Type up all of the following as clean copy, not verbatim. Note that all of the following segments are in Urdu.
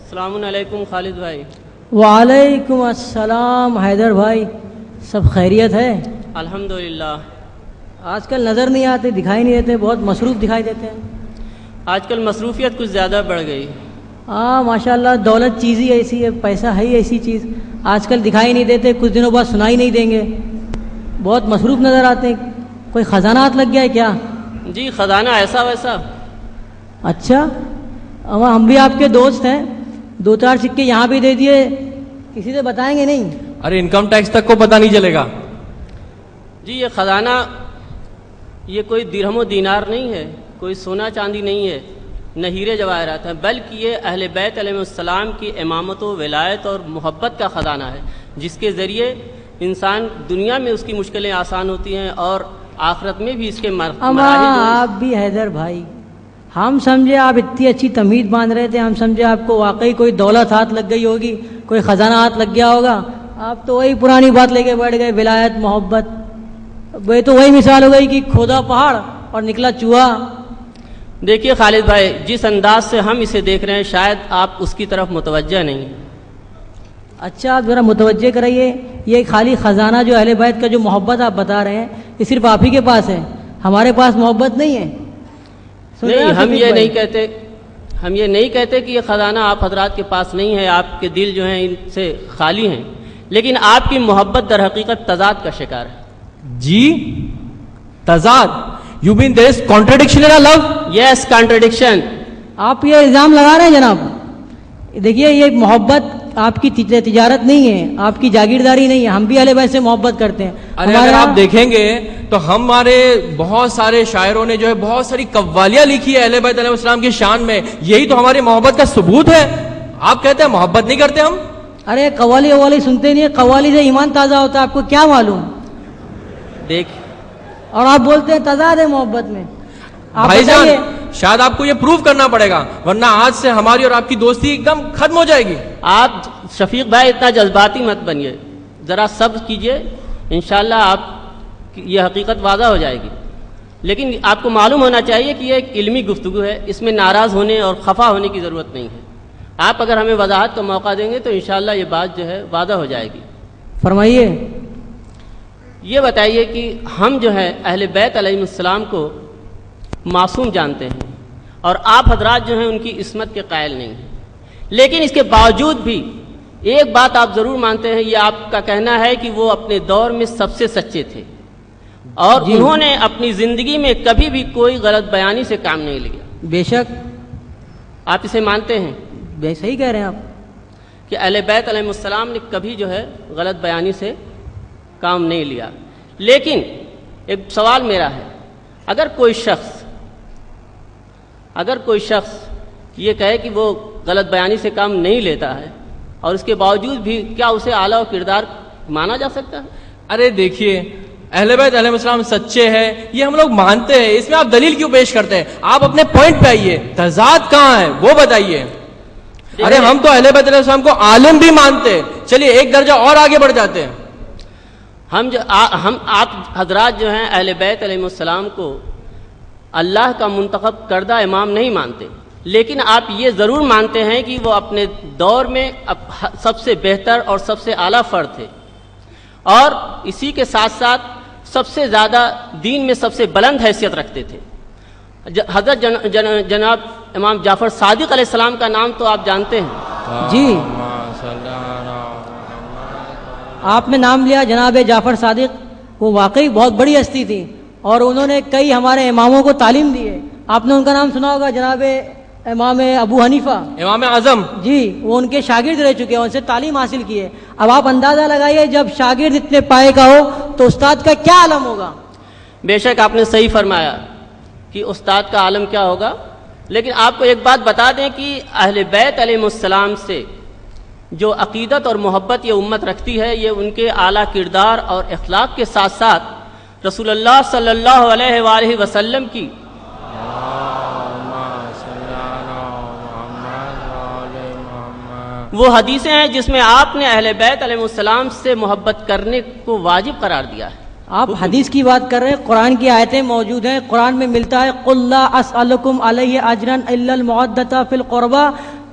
السلام علیکم خالد بھائی. وعلیکم السلام حیدر بھائی، سب خیریت ہے؟ الحمدللہ. آج کل نظر نہیں آتے، دکھائی نہیں دیتے، بہت مصروف دکھائی دیتے ہیں. آج کل مصروفیت کچھ زیادہ بڑھ گئی. ہاں ماشاء اللہ، دولت چیز ہی ایسی ہے، پیسہ ہے ہی ایسی چیز. آج کل دکھائی نہیں دیتے، کچھ دنوں بعد سنائی نہیں دیں گے. بہت مصروف نظر آتے ہیں. کوئی خزانات لگ گیا ہے کیا؟ جی خزانہ ایسا ویسا. اچھا، ہم بھی آپ کے دوست ہیں، 2-4 سکے یہاں بھی دے دیے. کسی سے بتائیں گے نہیں؟ ارے انکم ٹیکس تک کو پتہ نہیں چلے گا. جی یہ خزانہ یہ کوئی درہم و دینار نہیں ہے، کوئی سونا چاندی نہیں ہے، نہ ہیرے جواہرات ہیں، بلکہ یہ اہل بیت علیہ السلام کی امامت و ولایت اور محبت کا خزانہ ہے، جس کے ذریعے انسان دنیا میں اس کی مشکلیں آسان ہوتی ہیں اور آخرت میں بھی اس کے مراحل. آپ بھی حیدر بھائی، ہم سمجھے آپ اتنی اچھی تمہید باندھ رہے تھے، ہم سمجھے آپ کو واقعی کوئی دولت ہاتھ لگ گئی ہوگی، کوئی خزانہ ہاتھ لگ گیا ہوگا. آپ تو وہی پرانی بات لے کے بیٹھ گئے، ولایت محبت. وہ تو وہی مثال ہو گئی کہ کھودا پہاڑ اور نکلا چوہا. دیکھیے خالد بھائی، جس انداز سے ہم اسے دیکھ رہے ہیں شاید آپ اس کی طرف متوجہ نہیں. اچھا آپ ذرا متوجہ کرائیے، یہ خالی خزانہ جو اہل بیت کا جو محبت آپ بتا رہے ہیں، یہ صرف آپ ہی کے پاس ہے، ہمارے پاس محبت نہیں ہے. نہیں، ہم یہ نہیں کہتے کہ یہ خزانہ آپ حضرات کے پاس نہیں ہے، آپ کے دل جو ہیں ان سے خالی ہیں، لیکن آپ کی محبت در حقیقت تضاد کا شکار ہے. جی تضاد؟ You mean there is contradiction in law? Yes, contradiction. آپ یہ الزام لگا رہے ہیں جناب. دیکھیے یہ محبت آپ کی تجارت نہیں ہے، آپ کی جاگیرداری نہیں ہے. ہم بھی اہل بیت سے محبت کرتے ہیں. اگر آپ دیکھیں گے تو ہمارے بہت سارے شاعروں نے جو ہے بہت ساری قوالیاں لکھی ہے اہل بیت علیہ السلام کی شان میں. یہی تو ہماری محبت کا ثبوت ہے. آپ کہتے ہیں محبت نہیں کرتے ہم؟ ارے قوالی سنتے نہیں، قوالی سے ایمان تازہ ہوتا ہے، آپ کو کیا معلوم؟ دیکھ، اور آپ بولتے ہیں تضاد ہے محبت میں. بھائی جان شاید آپ کو یہ پروف کرنا پڑے گا، ورنہ آج سے ہماری اور آپ کی دوستی ایک دم ختم ہو جائے گی. آپ شفیق بھائی اتنا جذباتی مت بنیے، ذرا صبر کیجئے، انشاءاللہ آپ یہ حقیقت واضح ہو جائے گی. لیکن آپ کو معلوم ہونا چاہیے کہ یہ ایک علمی گفتگو ہے، اس میں ناراض ہونے اور خفا ہونے کی ضرورت نہیں ہے. آپ اگر ہمیں وضاحت کا موقع دیں گے تو انشاءاللہ یہ بات جو ہے واضح ہو جائے گی. فرمائیے. یہ بتائیے کہ ہم جو ہے اہل بیت علیہ السلام کو معصوم جانتے ہیں اور آپ حضرات جو ہیں ان کی عصمت کے قائل نہیں ہیں، لیکن اس کے باوجود بھی ایک بات آپ ضرور مانتے ہیں، یہ آپ کا کہنا ہے کہ وہ اپنے دور میں سب سے سچے تھے اور انہوں نے اپنی زندگی میں کبھی بھی کوئی غلط بیانی سے کام نہیں لیا. بے شک آپ اسے مانتے ہیں؟ صحیح کہہ رہے ہیں آپ کہ اہل بیت علیہ السلام نے کبھی جو ہے غلط بیانی سے کام نہیں لیا. لیکن ایک سوال میرا ہے، اگر کوئی شخص یہ کہے کہ وہ غلط بیانی سے کام نہیں لیتا ہے اور اس کے باوجود بھی کیا اسے اعلیٰ کردار مانا جا سکتا ہے؟ ارے دیکھیے اہل بیت علیہ السلام سچے ہیں، یہ ہم لوگ مانتے ہیں، اس میں آپ دلیل کیوں پیش کرتے ہیں؟ آپ اپنے پوائنٹ پہ آئیے، تضاد کہاں ہے وہ بتائیے. ارے ہم تو اہل بیت علیہ السلام کو عالم بھی مانتے ہیں. چلیے ایک درجہ اور آگے بڑھ جاتے ہیں. آپ حضرات جو ہیں اہل بیت علیہ السلام کو اللہ کا منتخب کردہ امام نہیں مانتے، لیکن آپ یہ ضرور مانتے ہیں کہ وہ اپنے دور میں سب سے بہتر اور سب سے اعلیٰ فرد تھے اور اسی کے ساتھ ساتھ سب سے زیادہ دین میں سب سے بلند حیثیت رکھتے تھے. حضرت جناب امام جعفر صادق علیہ السلام کا نام تو آپ جانتے ہیں. جی آپ نے نام لیا جناب جعفر صادق، وہ واقعی بہت بڑی ہستی تھی اور انہوں نے کئی ہمارے اماموں کو تعلیم دی ہے. آپ نے ان کا نام سنا ہوگا، جناب امام ابو حنیفہ، امام اعظم. جی وہ ان کے شاگرد رہ چکے ہیں، ان سے تعلیم حاصل کی ہے. اب آپ اندازہ لگائیے جب شاگرد اتنے پائے کا ہو تو استاد کا کیا عالم ہوگا. بے شک آپ نے صحیح فرمایا کہ استاد کا عالم کیا ہوگا. لیکن آپ کو ایک بات بتا دیں کہ اہل بیت علیہ السلام سے جو عقیدت اور محبت یہ امت رکھتی ہے، یہ ان کے اعلیٰ کردار اور اخلاق کے ساتھ ساتھ رسول اللہ صلی اللہ علیہ وآلہ وسلم کی وہ حدیثیں ہیں جس میں آپ نے اہل بیت علیہ السلام سے محبت کرنے کو واجب قرار دیا ہے. آپ حدیث کی بات کر رہے ہیں، قرآن کی آیتیں موجود ہیں. قرآن میں ملتا ہے قُلْ لَا أَسْأَلُكُمْ عَلَيْهِ أَجْرًا إِلَّا الْمَوَدَّةَ فِي الْقُرْبَى.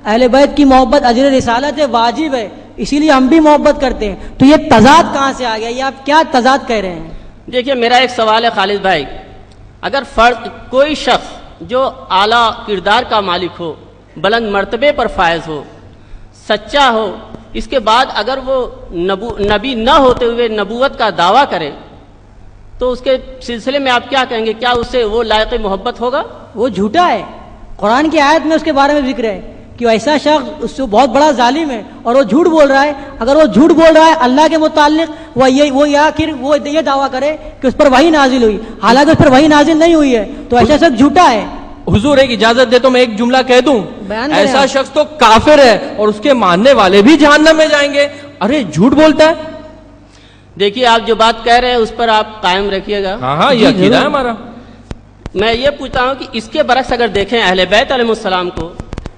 اہل بیت کی محبت اجر رسالت ہے، واجب ہے، اسی لیے ہم بھی محبت کرتے ہیں. تو یہ تضاد کہاں سے آ گیا؟ یہ آپ کیا تضاد کہہ رہے ہیں؟ دیکھیے میرا ایک سوال ہے خالد بھائی، اگر کوئی شخص جو اعلیٰ کردار کا مالک ہو، بلند مرتبے پر فائز ہو، سچا ہو، اس کے بعد اگر وہ نبی نہ ہوتے ہوئے نبوت کا دعویٰ کرے تو اس کے سلسلے میں آپ کیا کہیں گے؟ کیا اس سے وہ لائق محبت ہوگا؟ وہ جھوٹا ہے. قرآن کی آیت میں اس کے بارے میں ذکر ہے کہ ایسا شخص اس سے بہت بڑا ظالم ہے اور وہ جھوٹ بول رہا ہے. اگر وہ جھوٹ بول رہا ہے اللہ کے متعلق، وہ یہ دعویٰ کرے کہ اس پر وحی نازل ہوئی، حالانکہ اس پر وحی نازل نہیں ہوئی ہے، تو ایسا شخص جھوٹا ہے. حضور ایک اجازت دے تو میں ایک جملہ کہہ دوں، بیان کریں ایسا آپ. شخص تو کافر ہے اور اس کے ماننے والے بھی جہنم میں جائیں گے. ارے جھوٹ بولتا ہے. دیکھیے آپ جو بات کہہ رہے ہیں اس پر آپ قائم رکھیے گا. ہاں یہ عقیدہ ہے ہمارا. میں یہ پوچھتا ہوں کہ اس کے برعکس اگر دیکھیں اہل بیت علیہ السلام کو،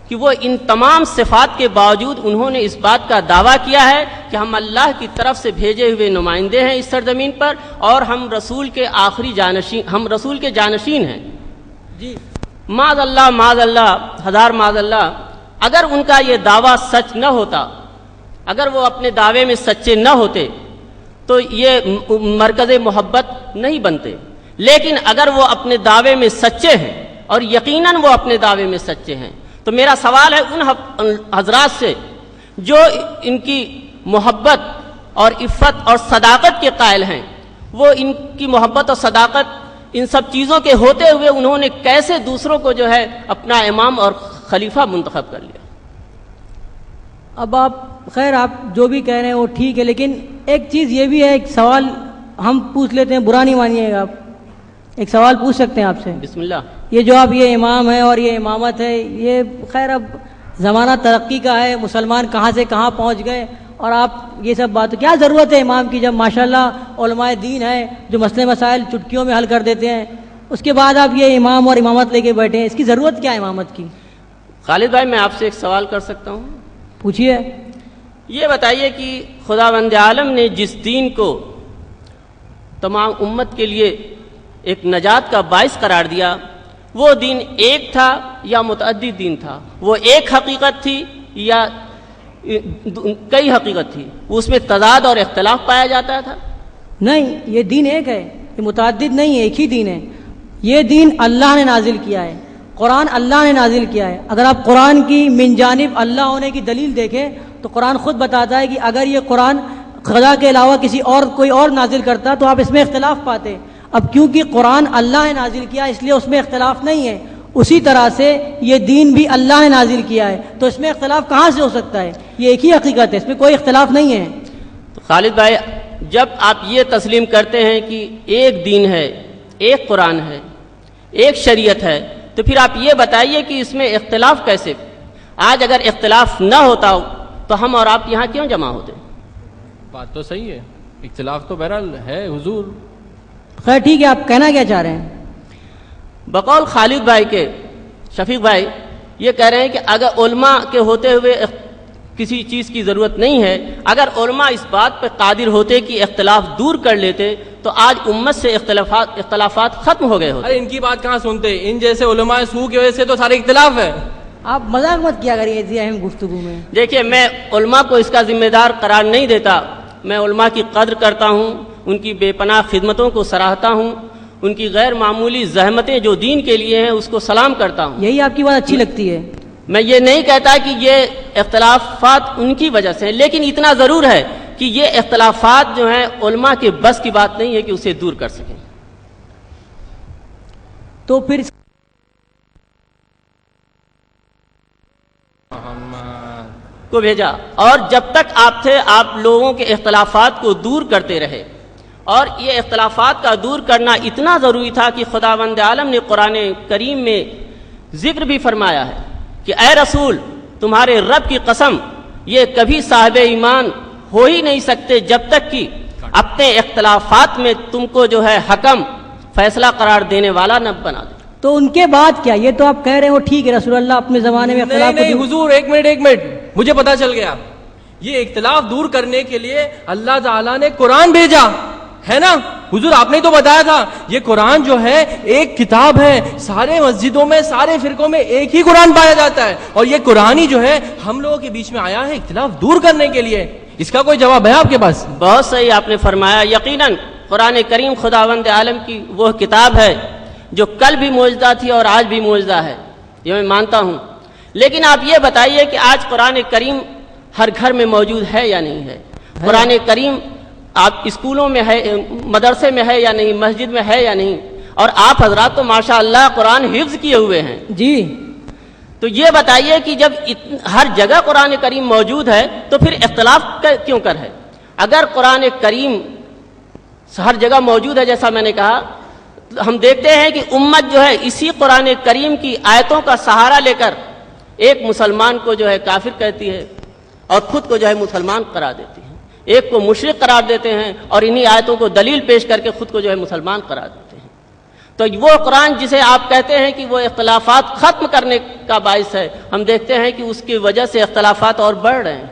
کہ وہ ان تمام صفات کے باوجود انہوں نے اس بات کا دعویٰ کیا ہے کہ ہم اللہ کی طرف سے بھیجے ہوئے نمائندے ہیں اس سرزمین پر، اور ہم رسول کے ہم رسول کے جانشین ہیں. جی معاذ اللہ ہزار معاذ اللہ، اگر ان کا یہ دعویٰ سچ نہ ہوتا، اگر وہ اپنے دعوے میں سچے نہ ہوتے تو یہ مرکز محبت نہیں بنتے. لیکن اگر وہ اپنے دعوے میں سچے ہیں، اور یقیناً وہ اپنے دعوے میں سچے ہیں، تو میرا سوال ہے ان حضرات سے جو ان کی محبت اور عفت اور صداقت کے قائل ہیں، وہ ان کی محبت اور صداقت ان سب چیزوں کے ہوتے ہوئے انہوں نے کیسے دوسروں کو جو ہے اپنا امام اور خلیفہ منتخب کر لیا؟ اب آپ خیر آپ جو بھی کہہ رہے ہیں وہ ٹھیک ہے، لیکن ایک چیز یہ بھی ہے، ایک سوال ہم پوچھ لیتے ہیں، برا نہیں مانیے گا آپ. ایک سوال پوچھ سکتے ہیں آپ سے؟ بسم اللہ. یہ جو آپ یہ امام ہے اور یہ امامت ہے، یہ خیر اب زمانہ ترقی کا ہے، مسلمان کہاں سے کہاں پہنچ گئے، اور آپ یہ سب بات کیا ضرورت ہے امام کی، جب ماشاءاللہ علماء دین ہے جو مسئلے مسائل چٹکیوں میں حل کر دیتے ہیں، اس کے بعد آپ یہ امام اور امامت لے کے بیٹھے ہیں، اس کی ضرورت کیا ہے امامت کی؟ خالد بھائی میں آپ سے ایک سوال کر سکتا ہوں؟ پوچھیے. یہ بتائیے کہ خداوند عالم نے جس دین کو تمام امت کے لیے ایک نجات کا باعث قرار دیا، وہ دین ایک تھا یا متعدد دین تھا؟ وہ ایک حقیقت تھی یا کئی حقیقت تھی؟ اس میں تضاد اور اختلاف پایا جاتا تھا؟ نہیں، یہ دین ایک ہے، یہ متعدد نہیں ہے، ایک ہی دین ہے. یہ دین اللہ نے نازل کیا ہے، قرآن اللہ نے نازل کیا ہے. اگر آپ قرآن کی من جانب اللہ ہونے کی دلیل دیکھیں تو قرآن خود بتاتا ہے کہ اگر یہ قرآن خدا کے علاوہ کوئی اور نازل کرتا تو آپ اس میں اختلاف پاتے. اب کیونکہ قرآن اللہ نے نازل کیا اس لیے اس میں اختلاف نہیں ہے. اسی طرح سے یہ دین بھی اللہ نے نازل کیا ہے، تو اس میں اختلاف کہاں سے ہو سکتا ہے؟ یہ ایک ہی حقیقت ہے، اس میں کوئی اختلاف نہیں ہے. تو خالد بھائی جب آپ یہ تسلیم کرتے ہیں کہ ایک دین ہے، ایک قرآن ہے، ایک شریعت ہے، تو پھر آپ یہ بتائیے کہ اس میں اختلاف کیسے؟ آج اگر اختلاف نہ ہوتا تو ہم اور آپ یہاں کیوں جمع ہوتے؟ بات تو صحیح ہے، اختلاف تو بہرحال ہے حضور. خیر ٹھیک ہے، آپ کہنا کیا چاہ رہے ہیں؟ بقول خالد بھائی کے شفیق بھائی یہ کہہ رہے ہیں کہ اگر علماء کے ہوتے ہوئے کسی چیز کی ضرورت نہیں ہے، اگر علماء اس بات پہ قادر ہوتے کہ اختلاف دور کر لیتے تو آج امت سے اختلافات ختم ہو گئے ہوتے. ارے ان کی بات کہاں سنتے، ان جیسے علماء سو کی وجہ سے تو سارے اختلاف ہے. آپ مذاق مت کیا کریے اسی اہم گفتگو میں. دیکھیے میں علماء کو اس کا ذمہ دار قرار نہیں دیتا، میں علماء کی قدر کرتا ہوں، ان کی بے پناہ خدمتوں کو سراہتا ہوں، ان کی غیر معمولی زحمتیں جو دین کے لیے ہیں اس کو سلام کرتا ہوں. یہی آپ کی بات اچھی لگتی ہے. میں یہ نہیں کہتا کہ یہ اختلافات ان کی وجہ سے ہیں، لیکن اتنا ضرور ہے کہ یہ اختلافات جو ہیں علماء کے بس کی بات نہیں ہے کہ اسے دور کر سکیں. تو پھر کو بھیجا، اور جب تک آپ تھے آپ لوگوں کے اختلافات کو دور کرتے رہے، اور یہ اختلافات کا دور کرنا اتنا ضروری تھا کہ خداوند عالم نے قرآن کریم میں ذکر بھی فرمایا ہے کہ اے رسول تمہارے رب کی قسم یہ کبھی صاحب ایمان ہو ہی نہیں سکتے جب تک کہ اپنے اختلافات میں تم کو جو ہے حکم فیصلہ قرار دینے والا نہ بنا دے. تو ان کے بعد کیا؟ یہ تو آپ کہہ رہے ہیں وہ ٹھیک ہے، رسول اللہ اپنے زمانے میں اختلاف نہیں حضور ایک منٹ مجھے پتا چل گیا. یہ اختلاف دور کرنے کے لیے اللہ تعالیٰ نے قرآن بھیجا ہے نا. حضور آپ نے تو بتایا تھا یہ قرآن جو ہے ایک کتاب ہے, سارے مسجدوں میں سارے فرقوں میں ایک ہی قرآن پایا جاتا ہے, اور یہ قرآن ہی جو ہے ہم لوگوں کے بیچ میں آیا ہے اختلاف دور کرنے کے لیے. اس کا کوئی جواب ہے آپ کے پاس؟ بہت صحیح آپ نے فرمایا. یقیناً قرآن کریم خداوند عالم کی وہ کتاب ہے جو کل بھی موجودہ تھی اور آج بھی موجودہ ہے, یہ میں مانتا ہوں. لیکن آپ یہ بتائیے کہ آج قرآن کریم ہر گھر میں موجود ہے یا نہیں ہے؟ قرآن کریم آپ اسکولوں میں ہے, مدرسے میں ہے یا نہیں, مسجد میں ہے یا نہیں؟ اور آپ حضرات تو ماشاء اللہ قرآن حفظ کیے ہوئے ہیں. جی. تو یہ بتائیے کہ جب ہر جگہ قرآن کریم موجود ہے تو پھر اختلاف کیوں کر ہے؟ اگر قرآن کریم ہر جگہ موجود ہے جیسا میں نے کہا, ہم دیکھتے ہیں کہ امت جو ہے اسی قرآن کریم کی آیتوں کا سہارا لے کر ایک مسلمان کو جو ہے کافر کہتی ہے اور خود کو جو ہے مسلمان قرار دیتی ہے, ایک کو مشرک قرار دیتے ہیں اور انہی آیتوں کو دلیل پیش کر کے خود کو جو ہے مسلمان قرار دیتے ہیں. تو وہ قرآن جسے آپ کہتے ہیں کہ وہ اختلافات ختم کرنے کا باعث ہے, ہم دیکھتے ہیں کہ اس کی وجہ سے اختلافات اور بڑھ رہے ہیں.